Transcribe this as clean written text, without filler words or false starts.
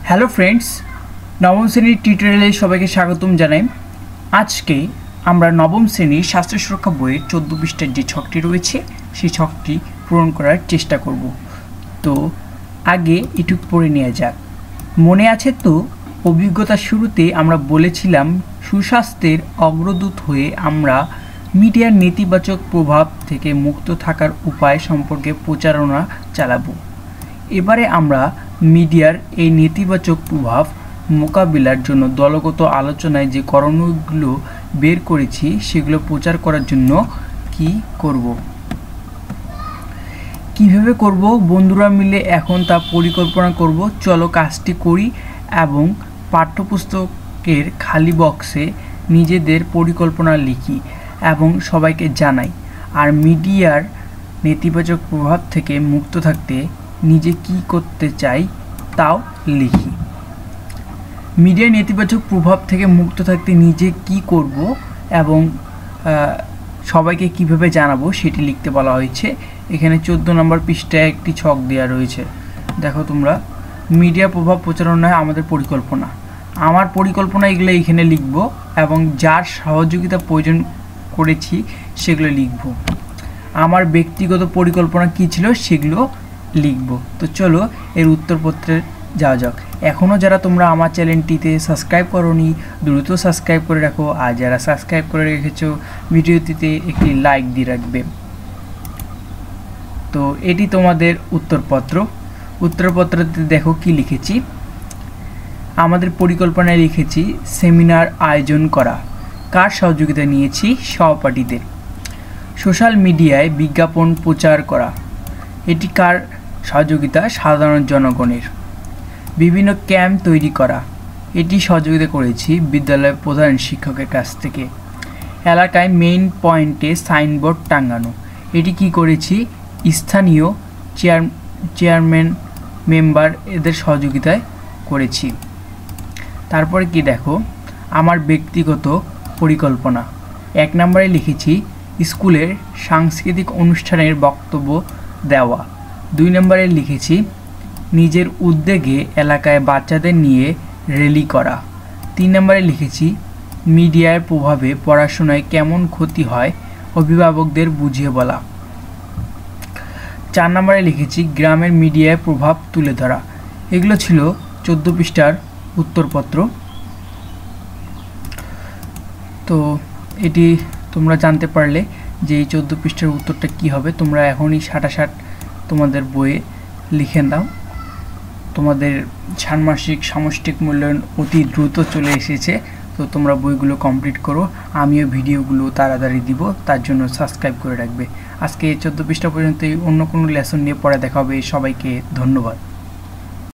Hello friends, নবম শ্রেণীর টিউটোরিয়ালে সবাইকে স্বাগতম জানাই। আজকে আমরা নবম শ্রেণীর স্বাস্থ্য সুরক্ষা বইয়ের 14 পৃষ্ঠার যে ছকটি রয়েছে সেই ছকটি পূরণ করার চেষ্টা করব। তো আগে এটুকু পড়ে নেওয়া যাক। মনে আছে তো, অভিজ্ঞতার শুরুতে আমরা বলেছিলাম সুস্বাস্থ্যের অগ্রদূত হয়ে আমরা মিডিয়ার নেতিবাচক প্রভাব থেকে মুক্ত থাকার উপায় সম্পর্কে প্রচারণা চালাবো। এবারে আমরা মিডিয়ার এই নেতিবাচক প্রভাব মোকাবিলার জন্য দলগত আলোচনায় যে করণীয়গুলো বের করেছি সেগুলো প্রচার করার জন্য কি করব, কিভাবে করব বন্ধুরা মিলে এখন তা পরিকল্পনা করব। চলো কাজটি করি এবং পাঠ্যপুস্তকের খালি বক্সে নিজেদের পরিকল্পনা লিখি এবং সবাইকে জানাই। আর মিডিয়ার নেতিবাচক প্রভাব থেকে মুক্ত থাকতে নিজে কি করতে চাই তাও লিখি। মিডিয়ার নেতিবাচক প্রভাব থেকে মুক্ত থাকতে নিজে কি করব এবং সবাইকে কিভাবে জানাবো সেটি লিখতে বলা হয়েছে। এখানে 14 নম্বর পৃষ্ঠায় একটি ছক দেওয়া রয়েছে। দেখো তোমরা, মিডিয়া প্রভাব প্রচারণায় আমাদের পরিকল্পনা, আমার পরিকল্পনা এগুলো এখানে লিখব এবং যার সহযোগিতা প্রয়োজন করেছি সেগুলো লিখব। আমার ব্যক্তিগত পরিকল্পনা কী ছিল সেগুলো লিখব। তো চলো এর উত্তরপত্রে যাওয়া যাক। এখনও যারা তোমরা আমার চ্যানেলটিতে সাবস্ক্রাইব করোনি দ্রুত সাবস্ক্রাইব করে রাখো, আর যারা সাবস্ক্রাইব করে রেখেছো ভিডিওটিতে একটি লাইক দিয়ে রাখবে। তো এটি তোমাদের উত্তরপত্র। উত্তরপত্রতে দেখো কি লিখেছি। আমাদের পরিকল্পনায় লিখেছি সেমিনার আয়োজন করা। কার সহযোগিতা নিয়েছি? সহপাঠীদের। সোশ্যাল মিডিয়ায় বিজ্ঞাপন প্রচার করা, এটি কার সহযোগিতা? সাধারণ জনগণের। বিভিন্ন ক্যাম্প তৈরি করা, এটি সহযোগিতা করেছি বিদ্যালয়ের প্রধান শিক্ষকের কাছ থেকে। এলাকায় মেইন পয়েন্টে সাইনবোর্ড টাঙানো, এটি কি করেছি? স্থানীয় চেয়ারম্যান মেম্বার এদের সহযোগিতায় করেছি। তারপরে কি দেখো, আমার ব্যক্তিগত পরিকল্পনা। 1 নম্বরে লিখেছি স্কুলের সাংস্কৃতিক অনুষ্ঠানের বক্তব্য দেওয়া। 2 নম্বরে লিখেছি নিজের উদ্যোগে এলাকায় বাচ্চাদের নিয়ে র্যালি করা। 3 নম্বরে লিখেছি মিডিয়ার প্রভাবে পড়াশোনায় কেমন ক্ষতি হয় অভিভাবকদের বুঝিয়ে বলা। 4 নম্বরে লিখেছি গ্রামের মিডিয়ায় প্রভাব তুলে ধরা। এগুলো ছিল 14 পৃষ্ঠার উত্তরপত্র। তো এটি তোমরা জানতে পারলে যে এই 14 পৃষ্ঠার উত্তরটা কি হবে। তোমরা এখনই 60 তোমাদের বইয়ে লিখে দাও। তোমাদের ষান্মাসিক সামষ্টিক মূল্যায়ন অতি দ্রুত চলে এসেছে, তো তোমরা বইগুলো কমপ্লিট করো। আমিও ভিডিওগুলো তাড়াতাড়ি দিব, তার জন্য সাবস্ক্রাইব করে রাখবে। আজকে 14 পৃষ্ঠা পর্যন্তই। অন্য কোনো লেসন নিয়ে পড়া দেখা হবে। সবাইকে ধন্যবাদ।